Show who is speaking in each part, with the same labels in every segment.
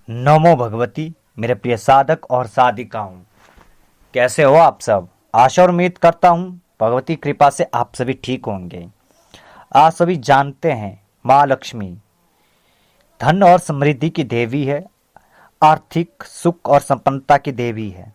Speaker 1: नमो भगवती। मेरे प्रिय साधक और साधिकाओं, कैसे हो आप सब। आशा और उम्मीद करता हूँ भगवती कृपा से आप सभी ठीक होंगे। आप सभी जानते हैं माँ लक्ष्मी धन और समृद्धि की देवी है, आर्थिक सुख और संपन्नता की देवी है।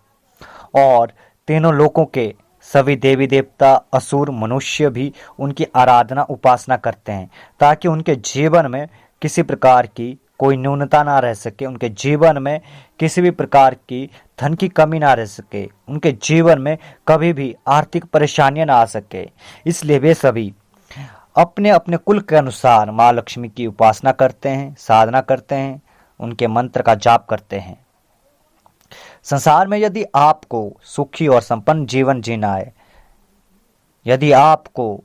Speaker 1: और तीनों लोकों के सभी देवी देवता असुर मनुष्य भी उनकी आराधना उपासना करते हैं, ताकि उनके जीवन में किसी प्रकार की कोई न्यूनता ना रह सके, उनके जीवन में किसी भी प्रकार की धन की कमी ना रह सके, उनके जीवन में कभी भी आर्थिक परेशानियां ना आ सके। इसलिए वे सभी अपने अपने कुल के अनुसार माँ लक्ष्मी की उपासना करते हैं, साधना करते हैं, उनके मंत्र का जाप करते हैं। संसार में यदि आपको सुखी और संपन्न जीवन जीना है, यदि आपको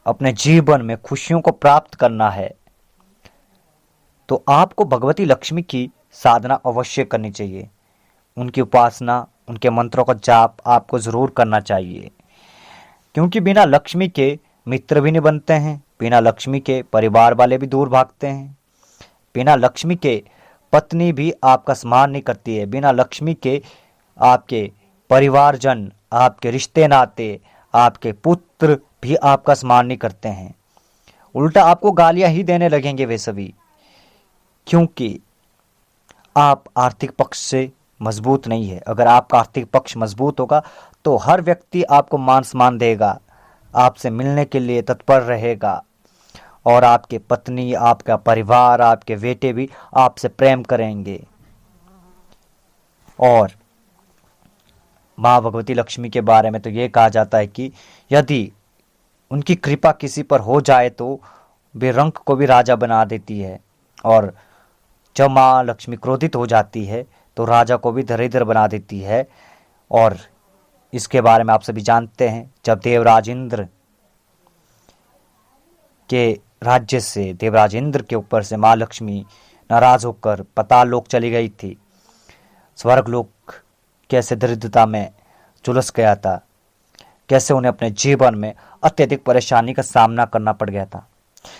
Speaker 1: अपने जीवन में खुशियों को प्राप्त करना है, तो आपको भगवती लक्ष्मी की साधना अवश्य करनी चाहिए। उनकी उपासना, उनके मंत्रों का जाप आपको जरूर करना चाहिए, क्योंकि बिना लक्ष्मी के मित्र भी नहीं बनते हैं, बिना लक्ष्मी के परिवार वाले भी दूर भागते हैं, बिना लक्ष्मी के पत्नी भी आपका सम्मान नहीं करती है, बिना लक्ष्मी के आपके परिवारजन, आपके रिश्ते नाते, आपके पुत्र भी आपका सम्मान नहीं करते हैं। उल्टा आपको गालियां ही देने लगेंगे वे सभी, क्योंकि आप आर्थिक पक्ष से मजबूत नहीं है। अगर आपका आर्थिक पक्ष मजबूत होगा तो हर व्यक्ति आपको मान सम्मान देगा, आपसे मिलने के लिए तत्पर रहेगा, और आपके पत्नी, आपका परिवार, आपके बेटे भी आपसे प्रेम करेंगे। और माँ भगवती लक्ष्मी के बारे में तो ये कहा जाता है कि यदि उनकी कृपा किसी पर हो जाए तो वे रंक को भी राजा बना देती है, और जब माँ लक्ष्मी क्रोधित हो जाती है तो राजा को भी दरिद्र बना देती है। और इसके बारे में आप सभी जानते हैं, जब देवराज इंद्र के राज्य से, देवराज इंद्र के ऊपर से माँ लक्ष्मी नाराज होकर पाताल लोक चली गई थी, स्वर्ग लोक कैसे दरिद्रता में झुलस गया था, कैसे उन्हें अपने जीवन में अत्यधिक परेशानी का सामना करना पड़ गया था।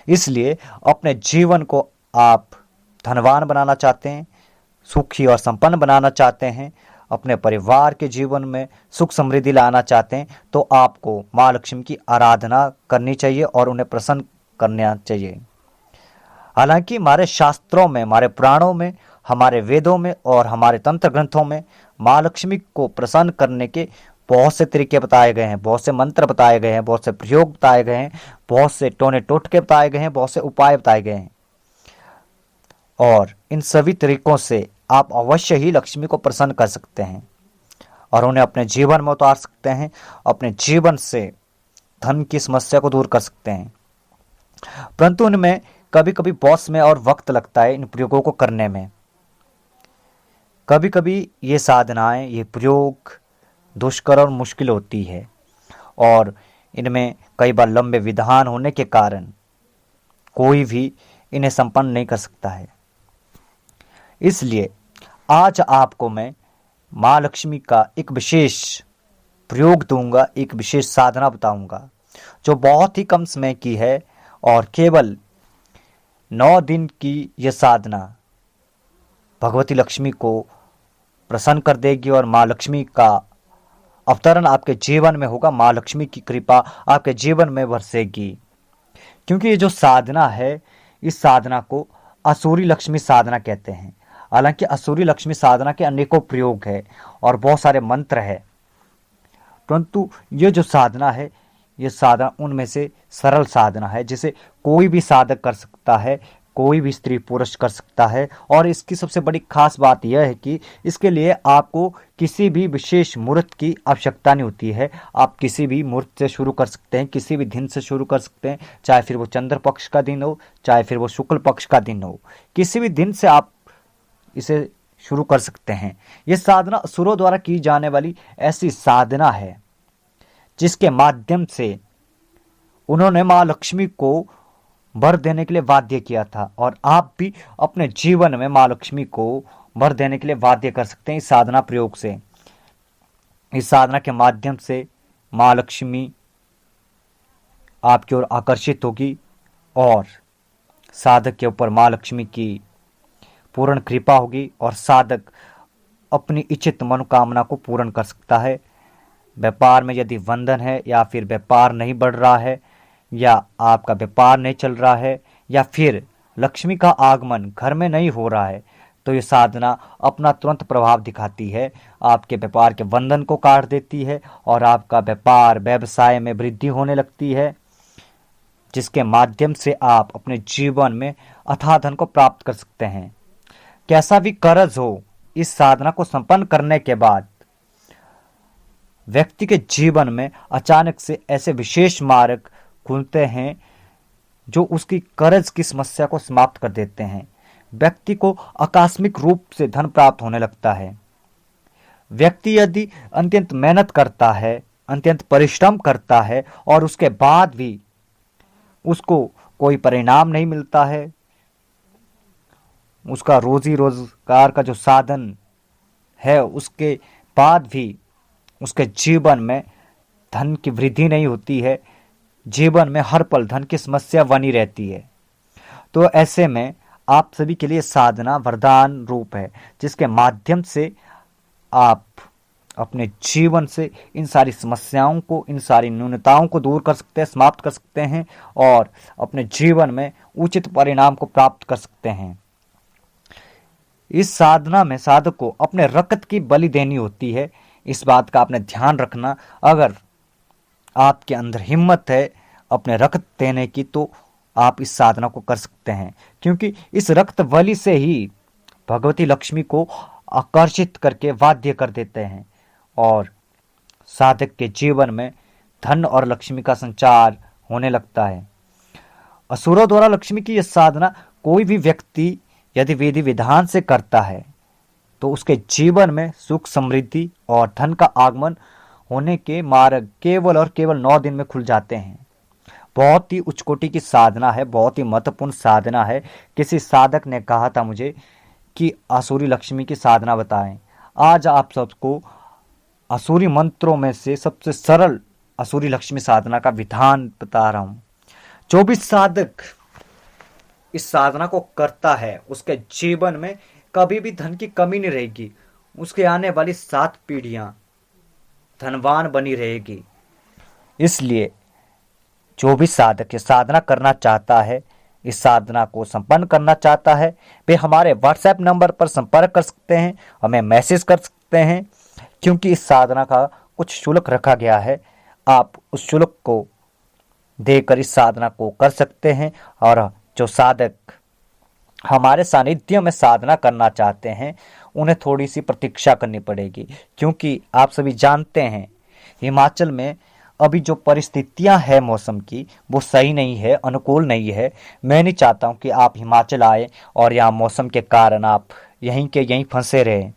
Speaker 1: इसलिए अपने जीवन को आप धनवान बनाना चाहते हैं, सुखी और संपन्न बनाना चाहते हैं, अपने परिवार के जीवन में सुख समृद्धि लाना चाहते हैं, तो आपको माँ लक्ष्मी की आराधना करनी चाहिए और उन्हें प्रसन्न करना चाहिए। हालांकि हमारे शास्त्रों में, हमारे पुराणों में, हमारे वेदों में और हमारे तंत्र ग्रंथों में माँ लक्ष्मी को प्रसन्न करने के बहुत से तरीके बताए गए हैं, बहुत से मंत्र बताए गए हैं, बहुत से प्रयोग बताए गए हैं, बहुत से टोने टोटके बताए गए हैं, बहुत से उपाय बताए गए हैं। और इन सभी तरीकों से आप अवश्य ही लक्ष्मी को प्रसन्न कर सकते हैं और उन्हें अपने जीवन में उतार सकते हैं, अपने जीवन से धन की समस्या को दूर कर सकते हैं। परंतु उनमें कभी कभी बहुत समय और वक्त लगता है इन प्रयोगों को करने में। कभी कभी ये साधनाएं, ये प्रयोग दुष्कर और मुश्किल होती है, और इनमें कई बार लंबे विधान होने के कारण कोई भी इन्हें संपन्न नहीं कर सकता है। इसलिए आज आपको मैं माँ लक्ष्मी का एक विशेष प्रयोग दूंगा, एक विशेष साधना बताऊंगा, जो बहुत ही कम समय की है और केवल 9 दिन की यह साधना भगवती लक्ष्मी को प्रसन्न कर देगी और माँ लक्ष्मी का अवतरण आपके जीवन में होगा, माँ लक्ष्मी की कृपा आपके जीवन में बरसेगी। क्योंकि ये जो साधना है, इस साधना को असुरी लक्ष्मी साधना कहते हैं। हालांकि असुरी लक्ष्मी साधना के अनेकों प्रयोग है और बहुत सारे मंत्र है, परंतु ये जो साधना है, ये साधना उनमें से सरल साधना है, जिसे कोई भी साधक कर सकता है, कोई भी स्त्री पुरुष कर सकता है। और इसकी सबसे बड़ी खास बात यह है कि इसके लिए आपको किसी भी विशेष मुहूर्त की आवश्यकता नहीं होती है। आप किसी भी मुहूर्त से शुरू कर सकते हैं, किसी भी दिन से शुरू कर सकते हैं, चाहे फिर वो चंद्र पक्ष का दिन हो, चाहे फिर वो शुक्ल पक्ष का दिन हो, किसी भी दिन से आप इसे शुरू कर सकते हैं। यह साधना असुरों द्वारा की जाने वाली ऐसी साधना है जिसके माध्यम से उन्होंने माँ लक्ष्मी को वर देने के लिए वाद्य किया था, और आप भी अपने जीवन में माँ लक्ष्मी को वर देने के लिए वाद्य कर सकते हैं इस साधना प्रयोग से। इस साधना के माध्यम से माँ लक्ष्मी आपकी ओर आकर्षित होगी और साधक के ऊपर माँ लक्ष्मी की पूर्ण कृपा होगी और साधक अपनी इच्छित मनोकामना को पूर्ण कर सकता है। व्यापार में यदि बंधन है या फिर व्यापार नहीं बढ़ रहा है या आपका व्यापार नहीं चल रहा है या फिर लक्ष्मी का आगमन घर में नहीं हो रहा है, तो ये साधना अपना तुरंत प्रभाव दिखाती है, आपके व्यापार के बंधन को काट देती है और आपका व्यापार व्यवसाय में वृद्धि होने लगती है, जिसके माध्यम से आप अपने जीवन में अथाह धन को प्राप्त कर सकते हैं। कैसा भी कर्ज हो, इस साधना को संपन्न करने के बाद व्यक्ति के जीवन में अचानक से ऐसे विशेष मार्ग खुलते हैं जो उसकी कर्ज की समस्या को समाप्त कर देते हैं। व्यक्ति को आकस्मिक रूप से धन प्राप्त होने लगता है। व्यक्ति यदि अत्यंत मेहनत करता है, अत्यंत परिश्रम करता है और उसके बाद भी उसको कोई परिणाम नहीं मिलता है, उसका रोजी रोजगार का जो साधन है उसके बाद भी उसके जीवन में धन की वृद्धि नहीं होती है, जीवन में हर पल धन की समस्या बनी रहती है, तो ऐसे में आप सभी के लिए साधना वरदान रूप है, जिसके माध्यम से आप अपने जीवन से इन सारी समस्याओं को, इन सारी न्यूनताओं को दूर कर सकते हैं, समाप्त कर सकते हैं और अपने जीवन में उचित परिणाम को प्राप्त कर सकते हैं। इस साधना में साधक को अपने रक्त की बलि देनी होती है। इस बात का आपने ध्यान रखना। अगर आपके अंदर हिम्मत है अपने रक्त देने की तो आप इस साधना को कर सकते हैं, क्योंकि इस रक्त बलि से ही भगवती लक्ष्मी को आकर्षित करके वाध्य कर देते हैं और साधक के जीवन में धन और लक्ष्मी का संचार होने लगता है। असुरों द्वारा लक्ष्मी की यह साधना कोई भी व्यक्ति यदि विधि विधान से करता है तो उसके जीवन में सुख समृद्धि और धन का आगमन होने के मार्ग केवल और केवल 9 दिन में खुल जाते हैं। बहुत ही उच्च कोटि की साधना है, बहुत ही महत्वपूर्ण साधना है। किसी साधक ने कहा था मुझे कि आसुरी लक्ष्मी की साधना बताएं। आज आप सबको आसुरी मंत्रों में से सबसे सरल आसुरी लक्ष्मी साधना का विधान बता रहा हूं। जो भी साधक इस साधना को करता है उसके जीवन में कभी भी धन की कमी नहीं रहेगी, उसके आने वाली 7 पीढ़ियां धनवान बनी रहेगी। इसलिए जो भी साधक ये साधना करना चाहता है, इस साधना को संपन्न करना चाहता है, वे हमारे व्हाट्सएप नंबर पर संपर्क कर सकते हैं, हमें मैसेज कर सकते हैं, क्योंकि इस साधना का कुछ शुल्क रखा गया है। आप उस शुल्क को देकर इस साधना को कर सकते हैं और जो साधक हमारे सानिध्य में साधना करना चाहते हैं उन्हें थोड़ी सी प्रतीक्षा करनी पड़ेगी, क्योंकि आप सभी जानते हैं हिमाचल में अभी जो परिस्थितियां हैं मौसम की वो सही नहीं है, अनुकूल नहीं है। मैं नहीं चाहता हूं कि आप हिमाचल आए और यहाँ मौसम के कारण आप यहीं के यहीं फंसे रहें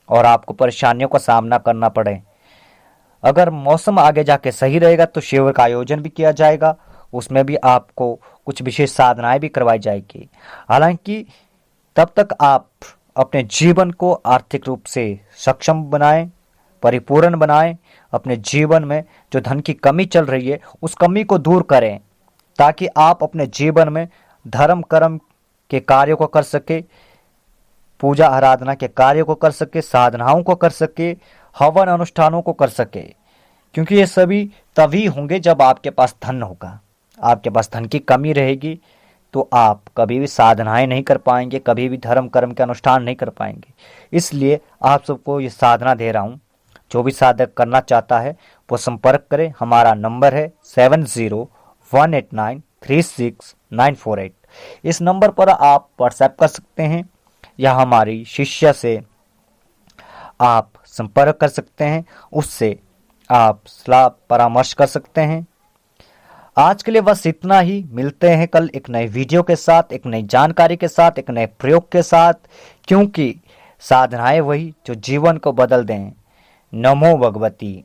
Speaker 1: और आपको परेशानियों का सामना करना पड़े। अगर मौसम आगे जाके सही रहेगा तो शिविर का आयोजन भी किया जाएगा, उसमें भी आपको कुछ विशेष साधनाएं भी करवाई जाएगी। हालांकि तब तक आप अपने जीवन को आर्थिक रूप से सक्षम बनाएं, परिपूर्ण बनाएं, अपने जीवन में जो धन की कमी चल रही है उस कमी को दूर करें, ताकि आप अपने जीवन में धर्म कर्म के कार्यों को कर सके, पूजा आराधना के कार्यों को कर सके, साधनाओं को कर सके, हवन अनुष्ठानों को कर सके, क्योंकि ये सभी तभी होंगे जब आपके पास धन होगा। आपके पास धन की कमी रहेगी तो आप कभी भी साधनाएं नहीं कर पाएंगे, कभी भी धर्म कर्म के अनुष्ठान नहीं कर पाएंगे। इसलिए आप सबको ये साधना दे रहा हूँ। जो भी साधक करना चाहता है वो संपर्क करें। हमारा नंबर है 7018936948। इस नंबर पर आप व्हाट्सएप कर सकते हैं या हमारी शिष्या से आप संपर्क कर सकते हैं, उससे आप सलाह परामर्श कर सकते हैं। आज के लिए बस इतना ही। मिलते हैं कल एक नए वीडियो के साथ, एक नई जानकारी के साथ, एक नए प्रयोग के साथ, क्योंकि साधनाएं वही जो जीवन को बदल दें। नमो भगवती।